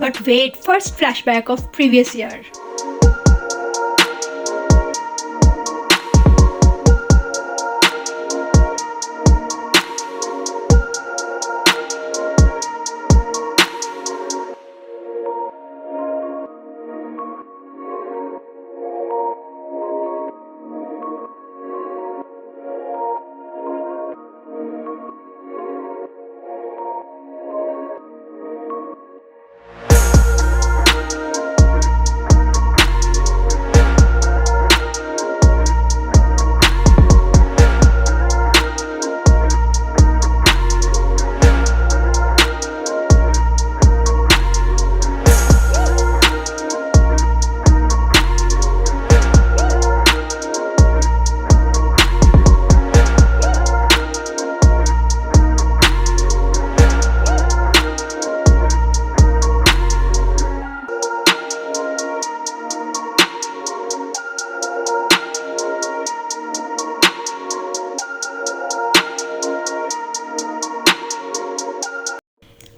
But wait, first flashback of previous year.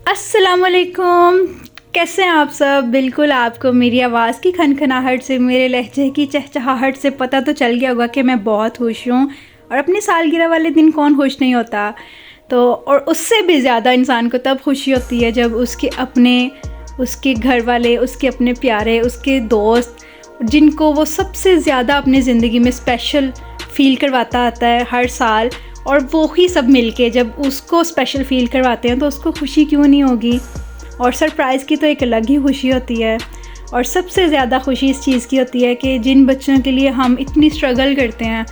अस्सलामुअलैकुम, कैसे हैं आप सब। बिल्कुल आपको मेरी आवाज़ की खनखनाहट से, मेरे लहजे की चहचहाहट से पता तो चल गया होगा कि मैं बहुत खुश हूँ। और अपनी सालगिरह वाले दिन कौन खुश नहीं होता। तो और उससे भी ज़्यादा इंसान को तब खुशी होती है जब उसके घर वाले, उसके अपने प्यारे, उसके दोस्त, जिनको वो सबसे ज़्यादा अपनी ज़िंदगी में स्पेशल फ़ील करवाता आता है हर साल, और वो ही सब मिलके जब उसको स्पेशल फ़ील करवाते हैं तो उसको खुशी क्यों नहीं होगी। और सरप्राइज़ की तो एक अलग ही खुशी होती है। और सबसे ज़्यादा खुशी इस चीज़ की होती है कि जिन बच्चों के लिए हम इतनी स्ट्रगल करते हैं,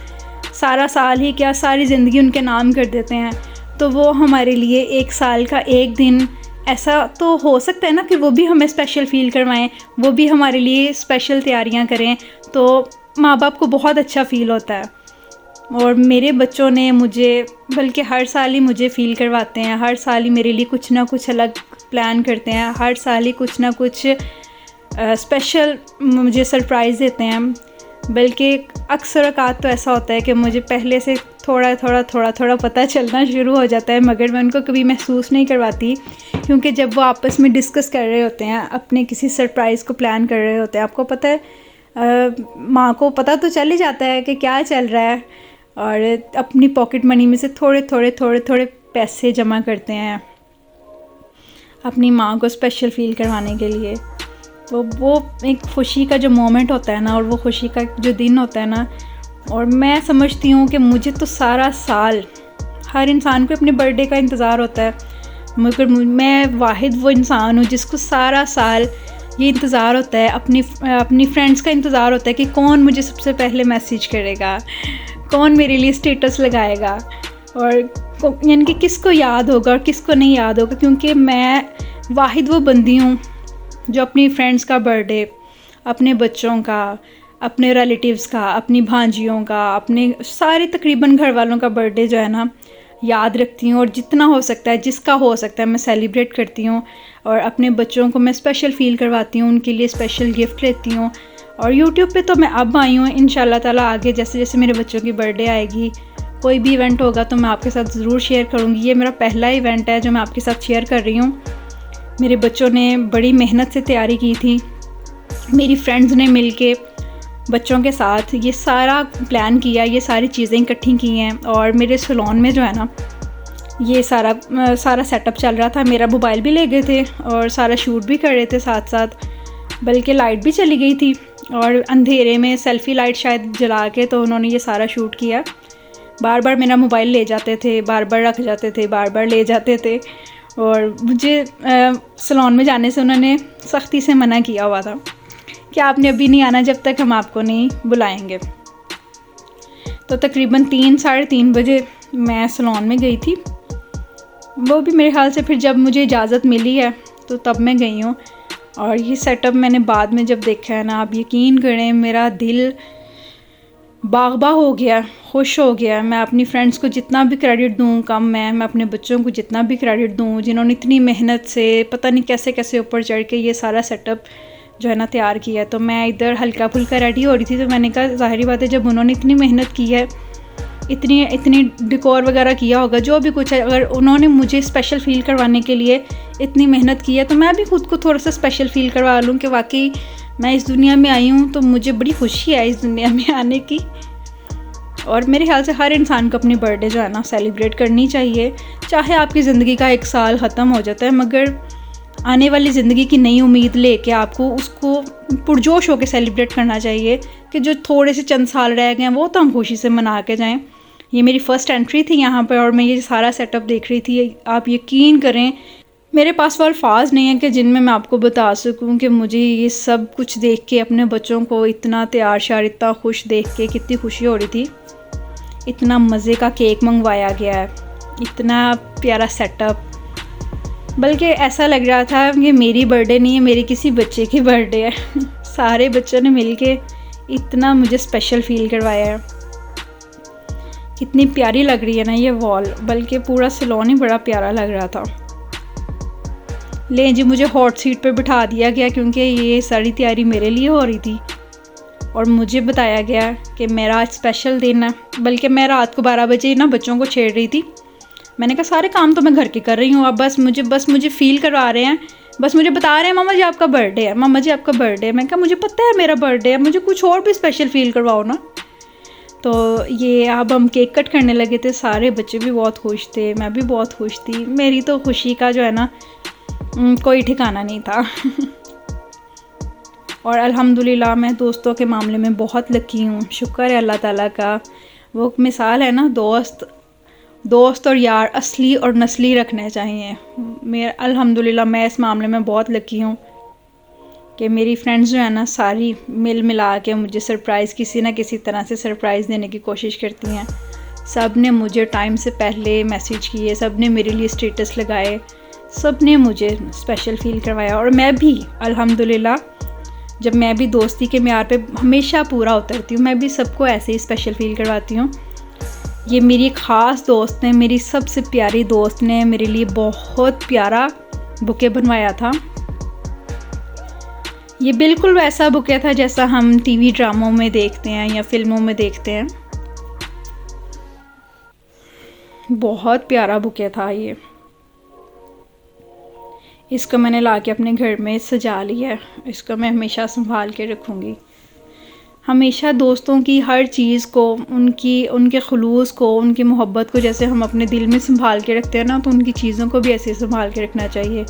सारा साल ही क्या सारी ज़िंदगी उनके नाम कर देते हैं, तो वो हमारे लिए एक साल का एक दिन ऐसा तो हो सकता है ना कि वो भी हमें स्पेशल फ़ील करवाएं, वो भी हमारे लिए स्पेशल तैयारियां करें, तो माँ बाप को बहुत अच्छा फ़ील होता है। और मेरे बच्चों ने मुझे, बल्कि हर साल ही मुझे फ़ील करवाते हैं, हर साल ही मेरे लिए कुछ ना कुछ अलग प्लान करते हैं, हर साल ही कुछ ना कुछ स्पेशल मुझे सरप्राइज़ देते हैं। बल्कि अक्सर औक़ात तो ऐसा होता है कि मुझे पहले से थोड़ा थोड़ा पता चलना शुरू हो जाता है, मगर मैं उनको कभी महसूस नहीं करवाती, क्योंकि जब वो आपस में डिस्कस कर रहे होते हैं, अपने किसी सरप्राइज़ को प्लान कर रहे होते हैं, आपको पता है माँ को पता तो चल ही जाता है कि क्या चल रहा है, और अपनी पॉकेट मनी में से थोड़े पैसे जमा करते हैं अपनी माँ को स्पेशल फ़ील करवाने के लिए। तो वो एक ख़ुशी का जो मोमेंट होता है ना, और वो ख़ुशी का जो दिन होता है ना, और मैं समझती हूँ कि मुझे तो सारा साल, हर इंसान को अपने बर्थडे का इंतज़ार होता है, मगर मैं वाहिद वो इंसान हूँ जिसको सारा साल ये इंतज़ार होता है, अपनी फ्रेंड्स का इंतज़ार होता है कि कौन मुझे सबसे पहले मैसेज करेगा, कौन मेरे लिए स्टेटस लगाएगा, और यानी कि किसको याद होगा और किसको नहीं याद होगा। क्योंकि मैं वाहिद वो बंदी हूँ जो अपनी फ्रेंड्स का बर्थडे, अपने बच्चों का, अपने रिलेटिव्स का, अपनी भांजियों का, अपने सारे तकरीबन घर वालों का बर्थडे जो है ना याद रखती हूँ, और जितना हो सकता है, जिसका हो सकता है, मैं सेलिब्रेट करती हूँ। और अपने बच्चों को मैं स्पेशल फ़ील करवाती हूँ, उनके लिए स्पेशल गिफ्ट लेती हूँ। और यूट्यूब पे तो मैं अब आई हूँ, इंशाल्लाह ताला आगे जैसे जैसे मेरे बच्चों की बर्थडे आएगी, कोई भी इवेंट होगा तो मैं आपके साथ ज़रूर शेयर करूँगी। ये मेरा पहला इवेंट है जो मैं आपके साथ शेयर कर रही हूँ। मेरे बच्चों ने बड़ी मेहनत से तैयारी की थी, मेरी फ्रेंड्स ने मिलके बच्चों के साथ ये सारा प्लान किया, ये सारी चीज़ें इकट्ठी की हैं। और मेरे सैलून में जो है ना, ये सारा सेटअप चल रहा था। मेरा मोबाइल भी ले गए थे और सारा शूट भी कर रहे थे साथ साथ, बल्कि लाइट भी चली गई थी, और अंधेरे में सेल्फ़ी लाइट शायद जला के तो उन्होंने ये सारा शूट किया। बार बार मेरा मोबाइल ले जाते थे, बार बार रख जाते थे, बार बार ले जाते थे, और मुझे सैलून में जाने से उन्होंने सख्ती से मना किया हुआ था कि आपने अभी नहीं आना जब तक हम आपको नहीं बुलाएंगे। तो तकरीबन 3-3:30 बजे मैं सैलून में गई थी। वो भी मेरे ख्याल से फिर जब मुझे इजाज़त मिली है तो तब मैं गई हूँ। और ये सेटअप मैंने बाद में जब देखा है ना, आप यकीन करें मेरा दिल बाग़बा हो गया, खुश हो गया। मैं अपनी फ्रेंड्स को जितना भी क्रेडिट दूँ कम है, मैं अपने बच्चों को जितना भी क्रेडिट दूँ, जिन्होंने इतनी मेहनत से पता नहीं कैसे कैसे ऊपर चढ़ के ये सारा सेटअप जो है ना तैयार किया। तो मैं इधर हल्का फुल्का रेडी हो रही थी, तो मैंने कहा ज़ाहिर बात है जब उन्होंने इतनी मेहनत की है इतनी इतनी डेकोर वगैरह किया होगा, जो भी कुछ है। अगर उन्होंने मुझे स्पेशल फ़ील करवाने के लिए इतनी मेहनत की है तो मैं भी खुद को थोड़ा सा स्पेशल फ़ील करवा लूँ कि वाकई मैं इस दुनिया में आई हूँ, तो मुझे बड़ी खुशी है इस दुनिया में आने की। और मेरे ख्याल से हर इंसान को अपनी बर्थडे जो है ना सेलिब्रेट करनी चाहिए। चाहे आपकी ज़िंदगी का एक साल ख़त्म हो जाता है, मगर आने वाली ज़िंदगी की नई उम्मीद लेके आपको उसको पुरजोश होकर सेलिब्रेट करना चाहिए कि जो थोड़े से चंद साल रह गए हैं वो तो हम खुशी से मना के जाएं। ये मेरी फ़र्स्ट एंट्री थी यहाँ पर और मैं ये सारा सेटअप देख रही थी। आप यकीन करें मेरे पास वो अल्फाज नहीं है कि जिनमें मैं आपको बता सकूं कि मुझे ये सब कुछ देख के, अपने बच्चों को इतना तैयार श्यार, इतना खुश देख के कितनी खुशी हो रही थी। इतना मज़े का केक मंगवाया गया है, इतना प्यारा सेटअप, बल्कि ऐसा लग रहा था कि मेरी बर्थडे नहीं है, मेरी किसी बच्चे की बर्थडे है। सारे बच्चों ने मिलके इतना मुझे स्पेशल फ़ील करवाया है। कितनी प्यारी लग रही है ना ये वॉल, बल्कि पूरा सैलून ही बड़ा प्यारा लग रहा था। ले जी, मुझे हॉट सीट पर बिठा दिया गया क्योंकि ये सारी तैयारी मेरे लिए हो रही थी और मुझे बताया गया कि मेरा आज स्पेशल दिन है। बल्कि मैं रात को 12 बजे ना बच्चों को छेड़ रही थी। मैंने कहा सारे काम तो मैं घर के कर रही हूँ, अब बस मुझे फ़ील करवा रहे हैं, बस मुझे बता रहे हैं मामा जी आपका बर्थडे है, मामा जी आपका बर्थडे है। मैं कहा मुझे पता है मेरा बर्थडे है, मुझे कुछ और भी स्पेशल फ़ील करवाओ ना। तो ये अब हम केक कट करने लगे थे। सारे बच्चे भी बहुत खुश थे, मैं भी बहुत खुश थी। मेरी तो खुशी का जो है ना कोई ठिकाना नहीं था। और अल्हम्दुलिल्लाह मैं दोस्तों के मामले में बहुत लकी हूँ। शुक्र है अल्लाह ताला का। वो मिसाल है ना, दोस्त और यार असली और नस्ली रखने चाहिए। मैं अल्हम्दुलिल्लाह मैं इस मामले में बहुत लकी हूँ कि मेरी फ्रेंड्स जो है ना सारी मिल मिला के मुझे सरप्राइज़, किसी ना किसी तरह से सरप्राइज़ देने की कोशिश करती हैं। सब ने मुझे टाइम से पहले मैसेज किए, सब ने मेरे लिए स्टेटस लगाए, सब ने मुझे स्पेशल फ़ील करवाया। और मैं भी अल्हम्दुलिल्लाह, जब मैं भी दोस्ती के म्यार पे हमेशा पूरा उतरती हूँ, मैं भी सबको ऐसे ही स्पेशल फ़ील करवाती हूँ। ये मेरी ख़ास दोस्त ने, मेरी सबसे प्यारी दोस्त ने मेरे लिए बहुत प्यारा बुके बनवाया था। ये बिल्कुल वैसा बुके था जैसा हम टीवी ड्रामों में देखते हैं या फिल्मों में देखते हैं। बहुत प्यारा बुके था ये। इसको मैंने लाके अपने घर में सजा लिया है। इसको मैं हमेशा संभाल के रखूँगी। हमेशा दोस्तों की हर चीज़ को, उनके खुलूस को, उनकी मोहब्बत को जैसे हम अपने दिल में संभाल के रखते हैं ना, तो उनकी चीज़ों को भी ऐसे संभाल के रखना चाहिए।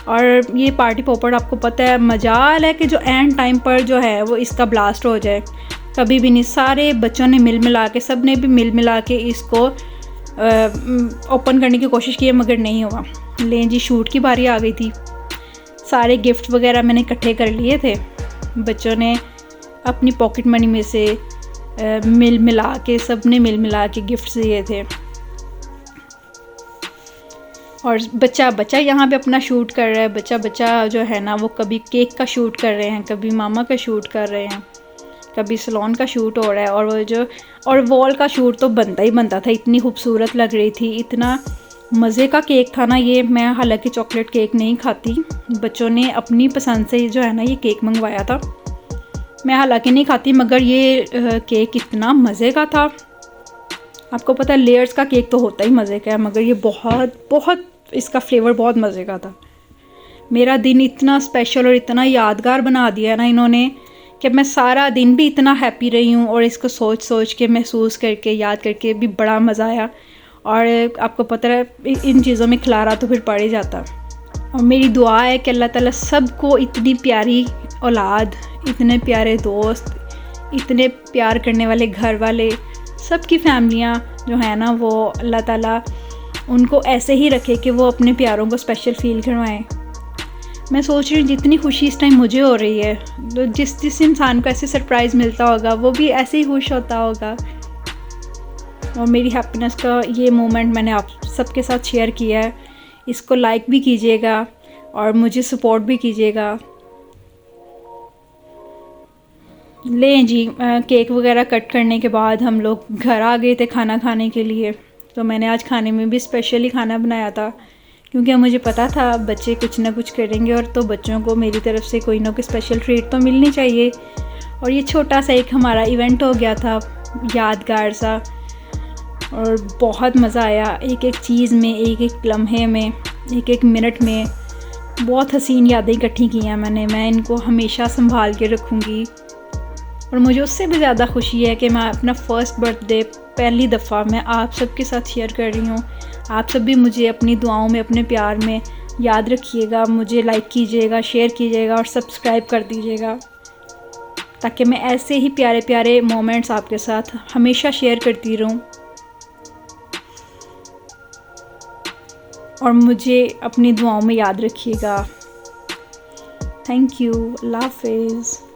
और ये पार्टी पॉपर आपको पता है, मजाल है कि जो एंड टाइम पर जो है वो इसका ब्लास्ट हो जाए। कभी भी नहीं। सारे बच्चों ने मिल मिला के, सब ने भी मिल मिला के इसको ओपन करने की कोशिश की, मगर नहीं हुआ। लें जी, शूट की बारी आ गई थी। सारे गिफ्ट वगैरह मैंने इकट्ठे कर लिए थे। बच्चों ने अपनी पॉकेट मनी में से मिल मिला के गिफ्ट्स दिए थे। और बच्चा यहाँ पे अपना शूट कर रहा है। बच्चा जो है ना वो कभी केक का शूट कर रहे हैं, कभी मामा का शूट कर रहे हैं, कभी सैलून का शूट हो रहा है। और वॉल का शूट तो बनता था। इतनी खूबसूरत लग रही थी, इतना मज़े का केक था ना ये। मैं हालांकि चॉकलेट केक नहीं खाती, बच्चों ने अपनी पसंद से जो है ना ये केक मंगवाया था। मैं हालांकि नहीं खाती, मगर ये केक इतना मज़े का था। आपको पता है लेयर्स का केक तो होता ही मज़े का है, मगर ये बहुत इसका फ्लेवर बहुत मज़े का था। मेरा दिन इतना स्पेशल और इतना यादगार बना दिया ना इन्होंने कि मैं सारा दिन भी इतना हैप्पी रही हूँ। और इसको सोच के, महसूस करके, याद करके भी बड़ा मज़ा आया। और आपको पता है इन चीज़ों में खिलारा तो फिर पड़ ही जाता। और मेरी दुआ है कि अल्लाह ताला सबको इतनी प्यारी औलाद, इतने प्यारे दोस्त, इतने प्यार करने वाले घर वाले, सबकी फैमिलियाँ जो है ना वो अल्लाह ताला उनको ऐसे ही रखे कि वो अपने प्यारों को स्पेशल फ़ील करवाएं। मैं सोच रही हूँ जितनी खुशी इस टाइम मुझे हो रही है, तो जिस इंसान को ऐसे सरप्राइज़ मिलता होगा वो भी ऐसे ही खुश होता होगा। और मेरी हैप्पीनेस का ये मोमेंट मैंने आप सबके साथ शेयर किया है। इसको लाइक भी कीजिएगा और मुझे सपोर्ट भी कीजिएगा। लें जी, केक वगैरह कट करने के बाद हम लोग घर आ गए थे खाना खाने के लिए। तो मैंने आज खाने में भी स्पेशली खाना बनाया था, क्योंकि मुझे पता था बच्चे कुछ ना कुछ करेंगे और तो बच्चों को मेरी तरफ से कोई ना कोई स्पेशल ट्रीट तो मिलनी चाहिए। और ये छोटा सा एक हमारा इवेंट हो गया था, यादगार सा। और बहुत मज़ा आया एक एक चीज़ में, एक एक लम्हे में, एक एक मिनट में। बहुत हसीन यादें इकट्ठी की हैं मैंने, मैं इनको हमेशा संभाल के रखूँगी। और मुझे उससे भी ज़्यादा खुशी है कि मैं अपना फ़र्स्ट बर्थडे पहली दफ़ा मैं आप सबके साथ शेयर कर रही हूँ। आप सब भी मुझे अपनी दुआओं में, अपने प्यार में याद रखिएगा, मुझे लाइक कीजिएगा, शेयर कीजिएगा और सब्सक्राइब कर दीजिएगा, ताकि मैं ऐसे ही प्यारे प्यारे मोमेंट्स आपके साथ हमेशा शेयर करती रहूँ। और मुझे अपनी दुआओं में याद रखिएगा। Thank you. अल्लाह हाफ़िज़।